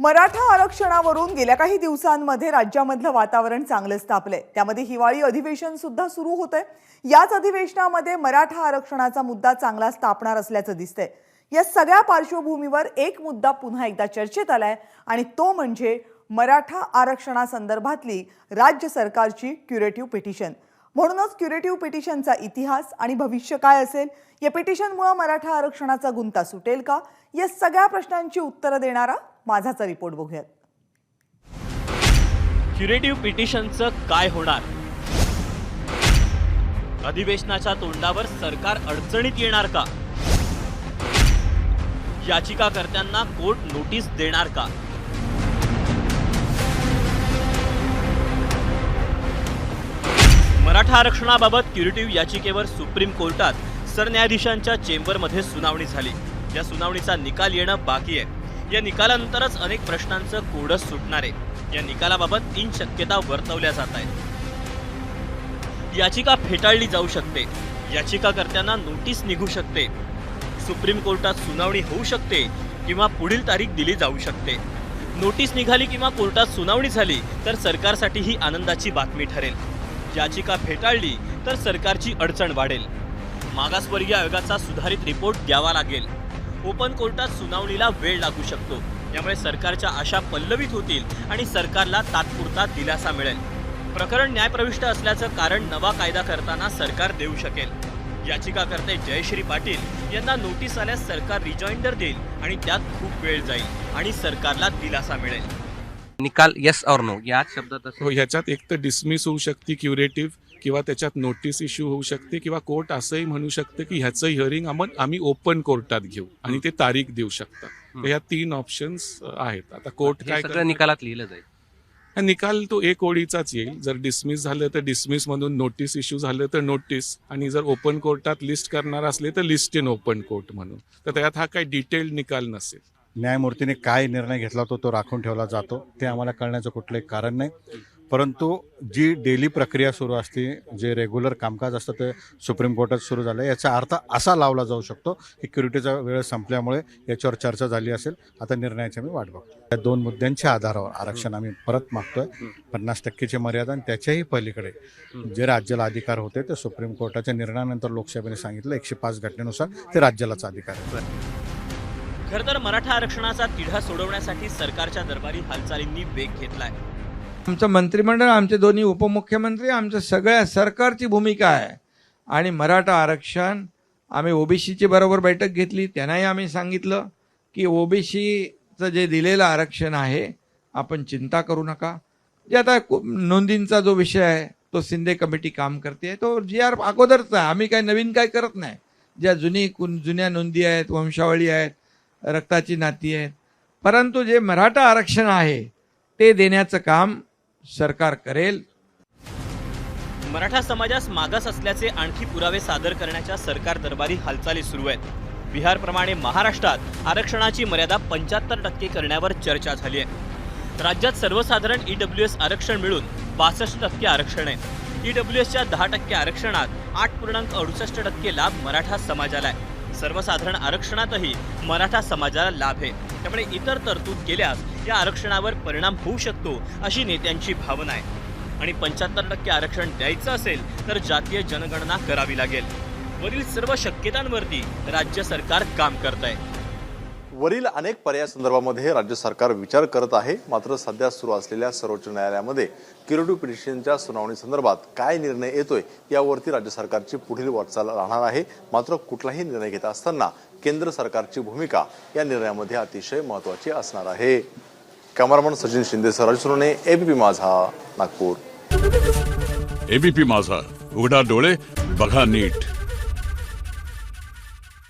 मराठा आरक्षणावरून गेल्या काही दिवसांमध्ये राज्यामधलं वातावरण चांगलंच तापलंय। त्यामध्ये हिवाळी अधिवेशन सुद्धा सुरू होतंय। याच अधिवेशनामध्ये मराठा आरक्षणाचा मुद्दा चांगलाच तापणार असल्याचं दिसतंय। या सगळ्या पार्श्वभूमीवर एक मुद्दा पुन्हा एकदा चर्चेत आलाय आणि तो म्हणजे मराठा आरक्षणासंदर्भातली राज्य सरकारची क्युरेटिव्ह पिटिशन। म्हणूनच क्युरेटिव्ह पिटिशनचा इतिहास आणि भविष्य काय असेल, या पिटिशनमुळे मराठा आरक्षणाचा गुंता सुटेल का, या सगळ्या प्रश्नांची उत्तरं देणारा माझाचा रिपोर्ट बघूयात। क्युरेटिव्ह पिटिशनचं काय होणार? अधिवेशनाच्या तोंडावर सरकार अडचणीत येणार का? याचिकाकर्त्यांना कोर्ट नोटीस देणार का? मराठा आरक्षणाबाबत क्युरेटिव्ह याचिकेवर सुप्रीम कोर्टात सरन्यायाधीशांच्या चेंबरमध्ये सुनावणी झाली। या सुनावणीचा निकाल येणं बाकी आहे। या निकालानंतरच अनेक प्रश्नांचं कोडच सुटणार आहे। या निकालाबाबत 3 शक्यता वर्तवल्या जात आहेत। याचिका फेटाळली जाऊ शकते, याचिकाकर्त्यांना नोटीस निघू शकते, सुप्रीम कोर्टात सुनावणी होऊ शकते किंवा पुढील तारीख दिली जाऊ शकते। नोटीस निघाली किंवा कोर्टात सुनावणी झाली तर सरकारसाठी ही आनंदाची बातमी ठरेल। याचिका फेटाळली तर सरकारची अडचण वाढेल। मागासवर्गीय आयोगाचा सुधारित रिपोर्ट द्यावा लागेल। ओपन कोर्टात सुनावणीला वेळ लागू शकतो। यामुळे सरकारच्या आशा पल्लवित होतील आणि सरकारला तात्पुरता दिलासा मिळेल। प्रकरण न्यायप्रविष्ट असल्याचं कारण नवा कायदा करताना सरकार देऊ शकेल। याचिकाकर्ते जयश्री पाटील यांना नोटीस आल्यास सरकार रिजॉइंडर देईल आणि त्यात खूप वेळ जाईल आणि सरकारला दिलासा मिळेल। निकाल येस और नो या शब्दात हो, ह्याच्यात एक तर डिसमिस होऊ शकते क्युरेटिव्ह, किंवा त्याच्यात नोटीस इश्यू होऊ शकते, किंवा कोर्ट असंही म्हणू शकते की ह्याचं हिअरिंग आम्ही ओपन कोर्टात घेऊ आणि ते तारीख देऊ शकतात। तर ह्या 3 ऑप्शन्स आहेत। आता कोर्ट काय सगळं निकालात लिहिलं जाईल। हा निकाल तो एक ओळीचाच येईल। जर डिसमिस झालं तर डिसमिस मधून नोटीस इश्यू झालं तर नोटीस, आणि जर ओपन कोर्टात लिस्ट करणार असले तर लिस्ट इन ओपन कोर्ट म्हणून। तर त्यात हा काही डिटेल्ड निकाल नसेल। न्यायमूर्तीने काय निर्णय घेतला होता तो राखून ठेवला जातो, ते आम्हाला कळण्याचं कुठलंही कारण नाही। परंतु जी डेली प्रक्रिया सुरू असते, जे रेग्युलर कामकाज असतं ते सुप्रीम कोर्टात सुरू झालं। याचा अर्थ असा लावला जाऊ शकतो की क्युरिटीचा वेळ संपल्यामुळे याच्यावर चर्चा झाली असेल। आता निर्णयाची आम्ही वाट बघतो। या 2 मुद्द्यांच्या आधारावर आरक्षण आम्ही परत मागतोय। 50% मर्यादा आणि त्याच्याही पलीकडे जे राज्याला अधिकार होते ते सुप्रीम कोर्टाच्या निर्णयानंतर लोकसभेने सांगितलं 105 घटनेनुसार ते राज्यालाच अधिकार आहे। खरं तर मराठा आरक्षणाचा तिढा सोडवण्यासाठी सरकारच्या दरबारी हालचालींनी वेग घेतलाय। आमचं मंत्रिमंडळ, आमचे दोन्ही उपमुख्यमंत्री, आमच्या सगळ्या सरकारची भूमिका आहे आणि मराठा आरक्षण आम्ही ओबीसीची बरोबर बैठक घेतली। त्यांनाही आम्ही सांगितलं की ओबीसीचं जे दिलेलं आरक्षण आहे आपण चिंता करू नका। जे आता नोंदींचा जो विषय आहे तो शिंदे कमिटी काम करते, तो GR अगोदरचा आहे। आम्ही काही नवीन काय करत नाही। ज्या जुन्या नोंदी आहेत, वंशावळी आहेत, रक्ताची नाती आहेत, परंतु जे मराठा आरक्षण आहे ते देण्याचं काम सरकार करेल। मराठा समाजास मागास असल्याचे आणखी पुरावे सादर करण्याच्या सरकार दरबारी हालचाली सुरू आहेत। बिहारप्रमाणे महाराष्ट्रात आरक्षणाची मर्यादा 75% करण्यावर चर्चा झाली आहे। राज्यात सर्वसाधारण EWS आरक्षण मिळून 62% आरक्षण आहे। EWSच्या 10% आरक्षणात 8.68% लाभ मराठा समाजाला आहे। सर्वसाधारण आरक्षणातही मराठा समाजाला लाभ आहे। त्यामुळे इतर तरतूद केल्यास या आरक्षणावर परिणाम होऊ शकतो अशी नेत्यांची भावना आहे। आणि 75% आरक्षण द्यायचं असेल तर जातीय जनगणना करावी लागेल। वरील सर्व शक्यतांवरती राज्य सरकार काम करत आहे। वरील अनेक पर्यायासंदर्भामध्ये राज्य सरकार विचार करत आहे। मात्र सध्या सुरू असलेल्या सर्वोच्च न्यायालयामध्ये क्युरेटिव्ह पिटिशनच्या सुनावणी संदर्भात काय निर्णय येतोय यावरती राज्य सरकारची पुढील वाटचाल राहणार आहे। मात्र कुठलाही निर्णय घेत असताना केंद्र सरकारची भूमिका या निर्णयामध्ये अतिशय महत्त्वाची असणार आहे। कॅमेरामन सचिन शिंदे, राजू सोनवणे, ABP माझा, नागपूर। ABP माझा, उघडा डोळे बघा नीट।